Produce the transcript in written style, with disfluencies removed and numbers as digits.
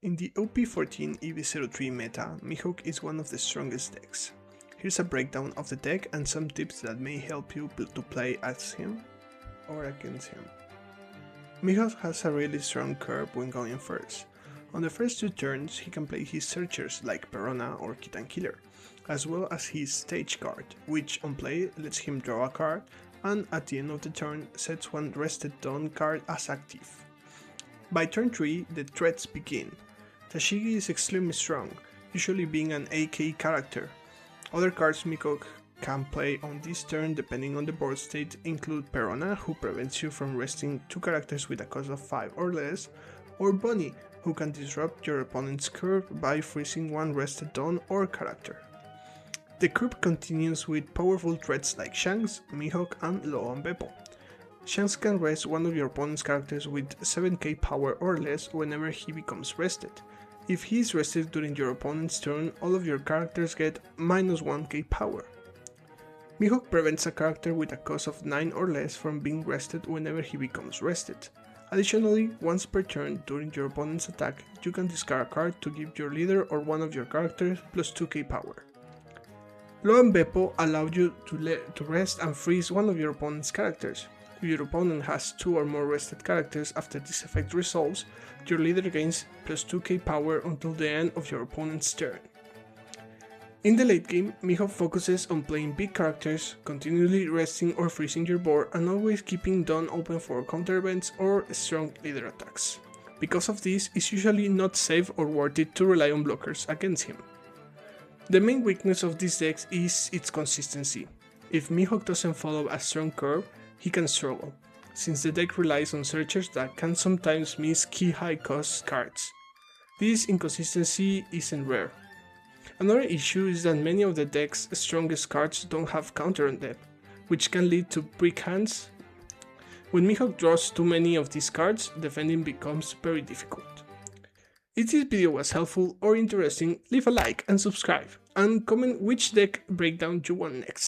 In the OP14 EV03 meta, Mihawk is one of the strongest decks. Here's a breakdown of the deck and some tips that may help you to play as him or against him. Mihawk has a really strong curve when going first. On the first two turns, he can play his searchers like Perona or Kitan Killer, as well as his stage card, which on play lets him draw a card, and at the end of the turn sets one rested Dawn card as active. By turn 3, the threats begin. Tashigi is extremely strong, usually being an AK character. Other cards Mihawk can play on this turn depending on the board state include Perona, who prevents you from resting 2 characters with a cost of 5 or less, or Bonnie, who can disrupt your opponent's curve by freezing one rested Dawn or character. The curve continues with powerful threats like Shanks, Mihawk, and Loan Beppo. Shanks can rest one of your opponent's characters with 7k power or less whenever he becomes rested. If he is rested during your opponent's turn, all of your characters get minus 1k power. Mihawk prevents a character with a cost of 9 or less from being rested whenever he becomes rested. Additionally, once per turn during your opponent's attack, you can discard a card to give your leader or one of your characters plus 2k power. Loan Beppo allows you to rest and freeze one of your opponent's characters. If your opponent has 2 or more rested characters after this effect resolves, your leader gains plus 2k power until the end of your opponent's turn. In the late game, Mihawk focuses on playing big characters, continually resting or freezing your board, and always keeping Dawn open for counter events or strong leader attacks. Because of this, it's usually not safe or worth it to rely on blockers against him. The main weakness of this deck is its consistency. If Mihawk doesn't follow a strong curve, he can struggle, since the deck relies on searchers that can sometimes miss key high cost cards. This inconsistency isn't rare. Another issue is that many of the deck's strongest cards don't have counter on them, which can lead to brick hands. When Mihawk draws too many of these cards, defending becomes very difficult. If this video was helpful or interesting, leave a like and subscribe, and comment which deck breakdown you want next.